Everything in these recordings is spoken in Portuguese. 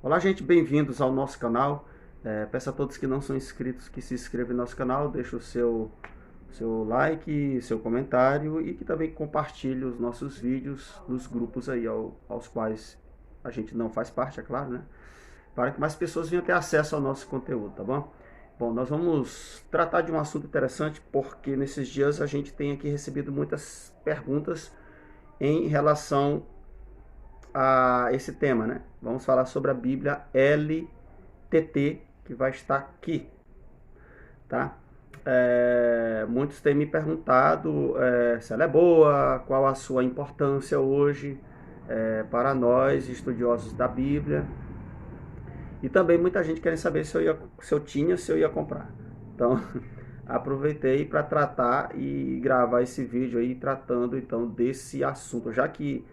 Olá, gente, bem-vindos ao nosso canal. Peço a todos que não são inscritos que se inscrevam no nosso canal, deixe o seu like, seu comentário e que também compartilhe os nossos vídeos nos grupos aí aos quais a gente não faz parte, é claro, né? Para que mais pessoas venham ter acesso ao nosso conteúdo, tá bom? Bom, nós vamos tratar de um assunto interessante porque nesses dias a gente tem aqui recebido muitas perguntas em relação a esse tema, né? Vamos falar sobre a Bíblia LTT, que vai estar aqui, tá? Muitos têm me perguntado se ela é boa, qual a sua importância hoje para nós, estudiosos da Bíblia. E também muita gente querendo saber se eu ia comprar. Então, aproveitei para tratar e gravar esse vídeo aí tratando então desse assunto, já que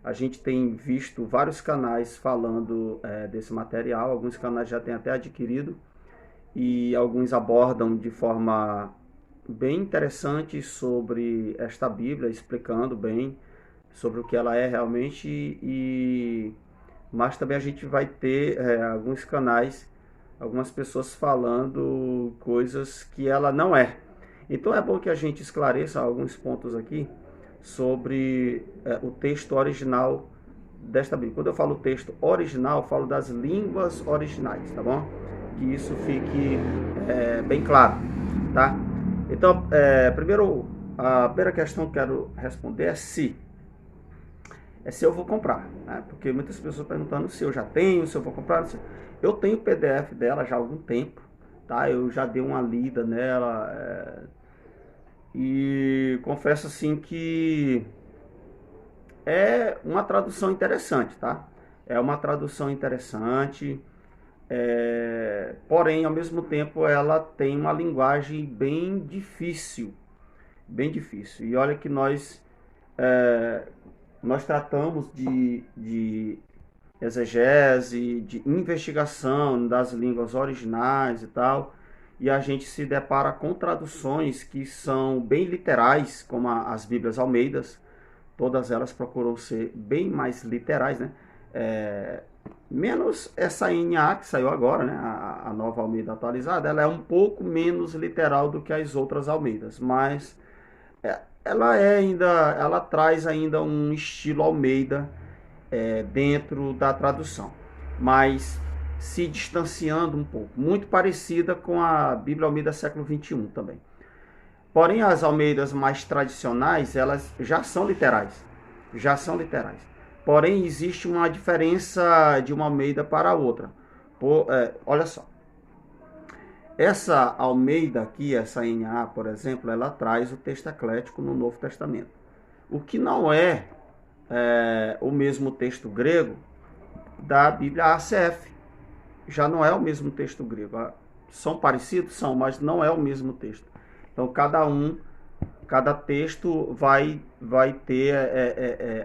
a gente tem visto vários canais falando desse material, alguns canais já têm até adquirido e alguns abordam de forma bem interessante sobre esta Bíblia, explicando bem sobre o que ela é realmente mas também a gente vai ter alguns canais, algumas pessoas falando coisas que ela não é. Então é bom que a gente esclareça alguns pontos aqui sobre o texto original desta Bíblia. Quando eu falo texto original, eu falo das línguas originais, tá bom? Que isso fique bem claro, tá? Então, a primeira questão que eu quero responder é se eu vou comprar, né? Porque muitas pessoas perguntando se eu já tenho, se eu vou comprar. Eu tenho o PDF dela já há algum tempo, tá? Eu já dei uma lida nela e confesso assim que é uma tradução interessante, tá? É uma tradução interessante, porém, ao mesmo tempo, ela tem uma linguagem bem difícil, bem difícil. E olha que nós tratamos de exegese, de investigação das línguas originais e tal, e a gente se depara com traduções que são bem literais, como as Bíblias Almeidas, todas elas procuram ser bem mais literais, né? Menos essa NA que saiu agora, né? A nova Almeida atualizada, ela é um pouco menos literal do que as outras Almeidas, mas ela traz ainda um estilo Almeida dentro da tradução, mas se distanciando um pouco, muito parecida com a Bíblia Almeida século XXI também. Porém, as Almeidas mais tradicionais, elas já são literais. Porém, existe uma diferença de uma Almeida para a outra. Olha só, essa Almeida aqui, essa NA, por exemplo, ela traz o texto eclético no Novo Testamento. O que não é o mesmo texto grego da Bíblia ACF. Já não é o mesmo texto grego. São parecidos? São, mas não é o mesmo texto. Então, cada texto vai ter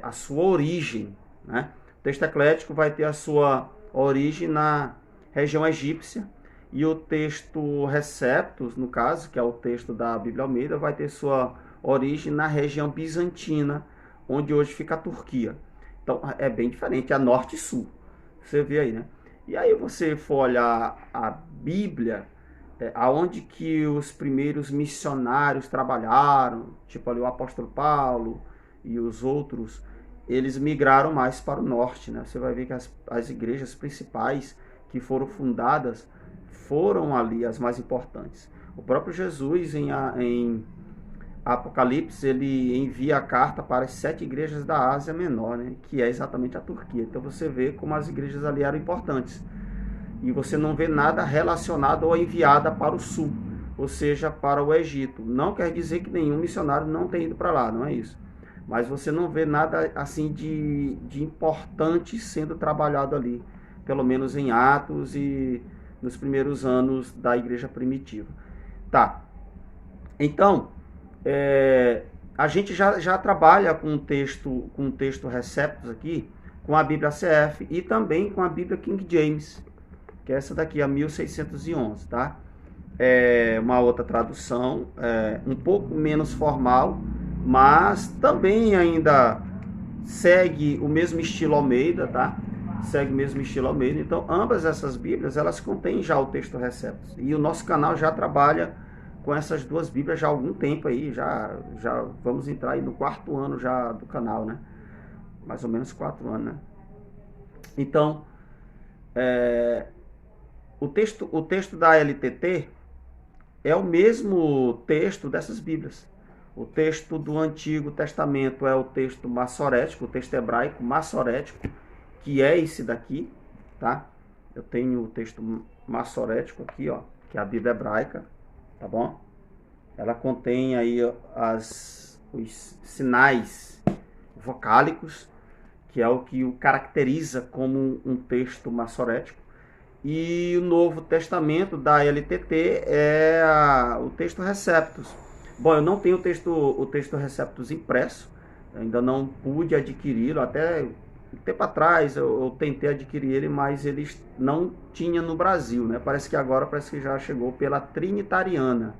a sua origem, né? O texto eclético vai ter a sua origem na região egípcia, e o texto Receptus, no caso, que é o texto da Bíblia Almeida, vai ter sua origem na região bizantina, onde hoje fica a Turquia. Então é bem diferente, é norte e sul. Você vê aí, né? E aí você for olhar a Bíblia, aonde que os primeiros missionários trabalharam, tipo ali o apóstolo Paulo e os outros, eles migraram mais para o norte, né? Você vai ver que as igrejas principais que foram fundadas foram ali as mais importantes. O próprio Jesus, em Apocalipse, ele envia a carta para as 7 igrejas da Ásia Menor, né? Que é exatamente a Turquia. Então você vê como as igrejas ali eram importantes. E você não vê nada relacionado ou enviada para o sul, ou seja, para o Egito. Não quer dizer que nenhum missionário não tenha ido para lá, não é isso. Mas você não vê nada assim de importante sendo trabalhado ali, pelo menos em Atos e nos primeiros anos da igreja primitiva. Tá, então, a gente já trabalha com um texto Receptus aqui, com a Bíblia CF e também com a Bíblia King James, que é essa daqui, a 1611, tá? É uma outra tradução, um pouco menos formal, mas também ainda segue o mesmo estilo Almeida, tá? segue o mesmo estilo Almeida. Então, ambas essas Bíblias, elas contêm já o texto Receptus. E o nosso canal já trabalha com essas duas Bíblias já há algum tempo aí, já vamos entrar aí no 4º ano já do canal, né? Mais ou menos 4 anos, né? Então, o texto da LTT é o mesmo texto dessas Bíblias. O texto do Antigo Testamento é o texto massorético, o texto hebraico massorético, que é esse daqui, tá? Eu tenho o texto massorético aqui, ó, que é a Bíblia hebraica, tá bom? Ela contém aí os sinais vocálicos, que é o que o caracteriza como um texto massorético. E o Novo Testamento da LTT é o texto Receptus. Bom, eu não tenho o texto Receptus impresso, ainda não pude adquiri-lo, até um tempo atrás eu tentei adquirir ele, mas ele não tinha no Brasil, né? Parece que já chegou pela Trinitariana,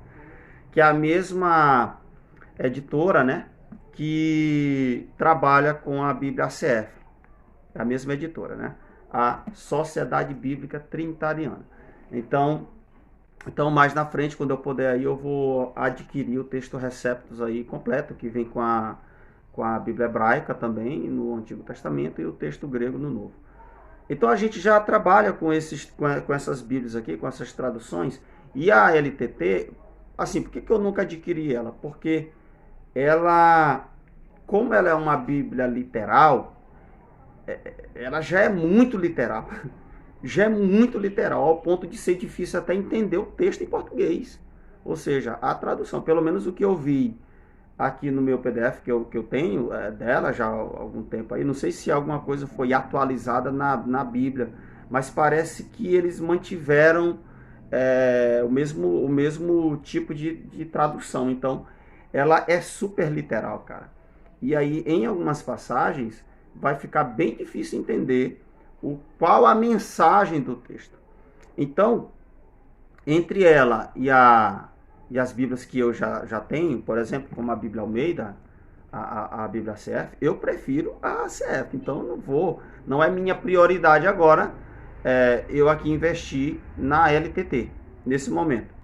que é a mesma editora, né, que trabalha com a Bíblia ACF. É a mesma editora, né? A Sociedade Bíblica Trinitariana. Então mais na frente, quando eu puder aí, eu vou adquirir o texto Receptus aí completo, que vem com a Bíblia hebraica também, no Antigo Testamento, e o texto grego no Novo. Então a gente já trabalha com essas Bíblias aqui, com essas traduções, e a LTT, assim, por que eu nunca adquiri ela? Porque como ela é uma Bíblia literal, ela já é muito literal. Já é muito literal, ao ponto de ser difícil até entender o texto em português. Ou seja, a tradução, pelo menos o que eu vi aqui no meu PDF, que eu tenho dela já há algum tempo aí, não sei se alguma coisa foi atualizada na Bíblia, mas parece que eles mantiveram o mesmo tipo de tradução. Então, ela é super literal, cara. E aí, em algumas passagens, vai ficar bem difícil entender qual a mensagem do texto. Então, entre ela e as Bíblias que eu já tenho, por exemplo, como a Bíblia Almeida, a Bíblia ACF, eu prefiro a ACF. Então, não é minha prioridade agora eu aqui investir na LTT, nesse momento.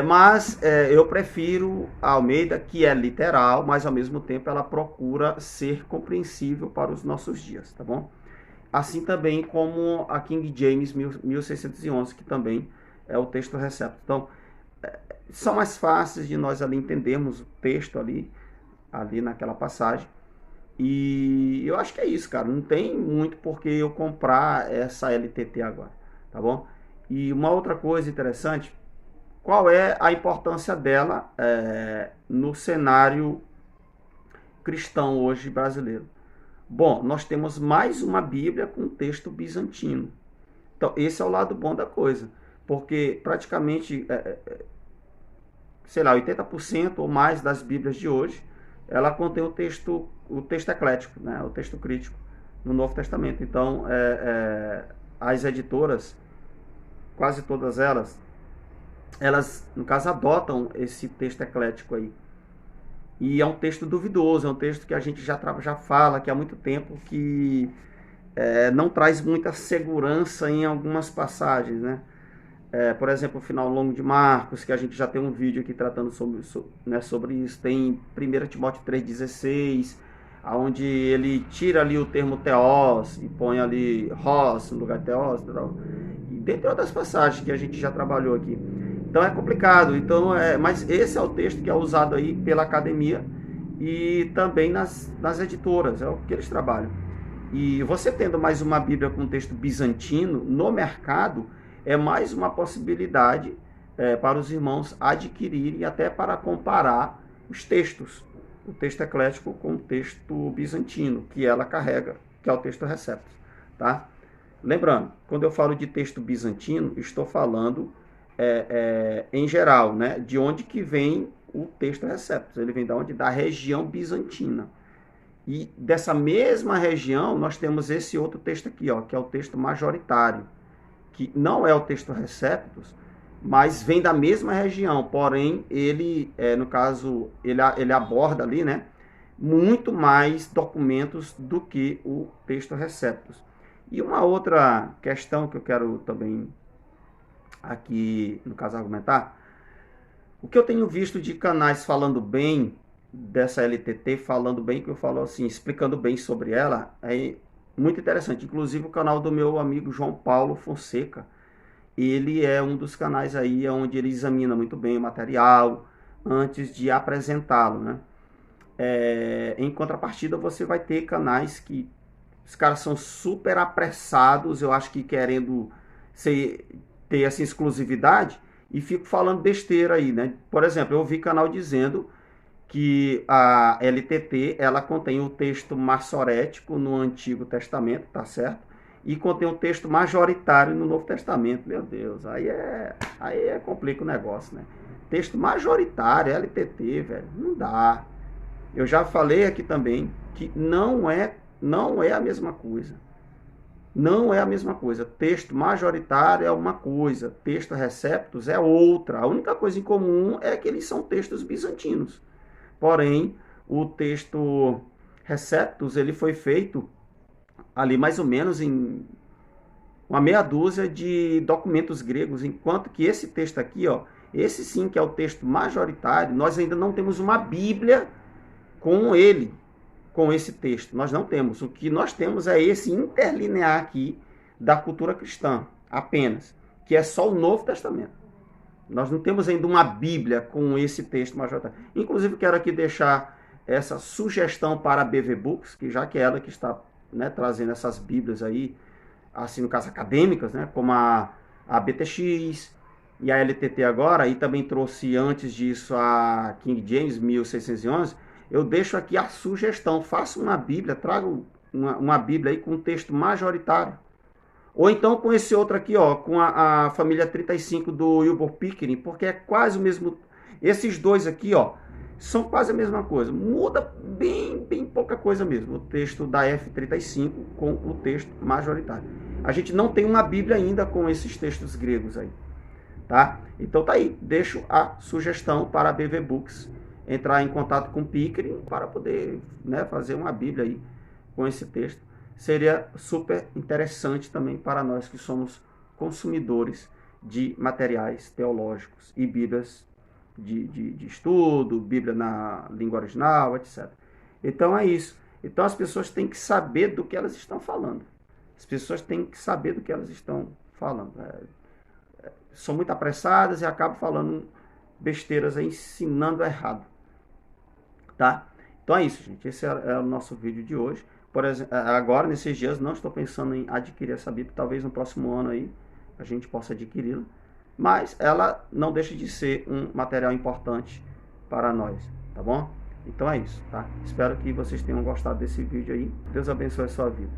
Mas eu prefiro a Almeida, que é literal, mas ao mesmo tempo ela procura ser compreensível para os nossos dias, tá bom? Assim também como a King James 1611, que também é o texto Receptus. Então, são mais fáceis de nós ali entendermos o texto ali naquela passagem. E eu acho que é isso, cara. Não tem muito por que eu comprar essa LTT agora, tá bom? E uma outra coisa interessante, qual é a importância dela no cenário cristão hoje brasileiro? Bom, nós temos mais uma Bíblia com texto bizantino. Então, esse é o lado bom da coisa. Porque praticamente, sei lá, 80% ou mais das Bíblias de hoje, ela contém o texto eclético, né? O texto crítico no Novo Testamento. Então, as editoras, quase todas elas, no caso, adotam esse texto eclético aí. E é um texto duvidoso, é um texto que a gente já fala aqui há muito tempo, que não traz muita segurança em algumas passagens, né? Por exemplo, o final longo de Marcos, que a gente já tem um vídeo aqui tratando sobre isso. Tem 1 Timóteo 3,16, onde ele tira ali o termo teós e põe ali hos no lugar de teós, e dentre outras passagens que a gente já trabalhou aqui. Então é complicado. Então, mas esse é o texto que é usado aí pela academia e também nas editoras, é o que eles trabalham. E você tendo mais uma Bíblia com texto bizantino no mercado, é mais uma possibilidade para os irmãos adquirirem, até para comparar os textos, o texto eclético com o texto bizantino, que ela carrega, que é o texto Receptus, tá? Lembrando, quando eu falo de texto bizantino, estou falando em geral, né, de onde que vem o texto Receptus. Ele vem da região bizantina. E dessa mesma região, nós temos esse outro texto aqui, ó, que é o texto majoritário, que não é o texto Receptus, mas vem da mesma região, porém, ele, no caso, ele aborda ali, né, muito mais documentos do que o texto Receptus. E uma outra questão que eu quero também aqui, no caso, argumentar, o que eu tenho visto de canais falando bem dessa LTT, falando bem, que eu falo assim, explicando bem sobre ela, é muito interessante. Inclusive o canal do meu amigo João Paulo Fonseca, ele é um dos canais aí onde ele examina muito bem o material antes de apresentá-lo, né? Em contrapartida, você vai ter canais que os caras são super apressados, eu acho que querendo ter essa exclusividade, e fico falando besteira aí, né? Por exemplo, eu vi canal dizendo que a LTT, ela contém o texto massorético no Antigo Testamento, tá certo? E contém o texto majoritário no Novo Testamento. Meu Deus, aí complica o negócio, né? Texto majoritário, LTT, velho, não dá. Eu já falei aqui também que não é a mesma coisa. Não é a mesma coisa. Texto majoritário é uma coisa, texto receptus é outra. A única coisa em comum é que eles são textos bizantinos. Porém, o texto receptus, ele foi feito ali mais ou menos em uma meia dúzia de documentos gregos, enquanto que esse texto aqui, ó, esse sim que é o texto majoritário, nós ainda não temos uma Bíblia com ele, com esse texto. Nós não temos. O que nós temos é esse interlinear aqui da cultura cristã, apenas, que é só o Novo Testamento. Nós não temos ainda uma Bíblia com esse texto majoritário. Inclusive, quero aqui deixar essa sugestão para a BV Books, que já que é ela que está, né, trazendo essas Bíblias aí, assim, no caso, acadêmicas, né, como a BTX e a LTT agora, e também trouxe antes disso a King James 1611, eu deixo aqui a sugestão, faça uma Bíblia, traga uma Bíblia aí com um texto majoritário. Ou então com esse outro aqui, ó, com a família 35 do Wilbur Pickering, porque é quase o mesmo. Esses dois aqui, ó, são quase a mesma coisa. Muda bem pouca coisa mesmo. O texto da F35 com o texto majoritário. A gente não tem uma Bíblia ainda com esses textos gregos aí, tá? Então tá aí. Deixo a sugestão para a BV Books entrar em contato com o Pickering para poder, né, fazer uma Bíblia aí com esse texto. Seria super interessante também para nós que somos consumidores de materiais teológicos e Bíblias de estudo, Bíblia na língua original, etc. Então é isso. Então as pessoas têm que saber do que elas estão falando. As pessoas têm que saber do que elas estão falando. São muito apressadas e acabam falando besteiras aí, ensinando errado. Tá? Então é isso, gente. Esse é o nosso vídeo de hoje. Por exemplo, agora, nesses dias, não estou pensando em adquirir essa Bíblia. Talvez no próximo ano aí a gente possa adquiri-la. Mas ela não deixa de ser um material importante para nós, tá bom? Então é isso, tá? Espero que vocês tenham gostado desse vídeo aí. Deus abençoe a sua vida.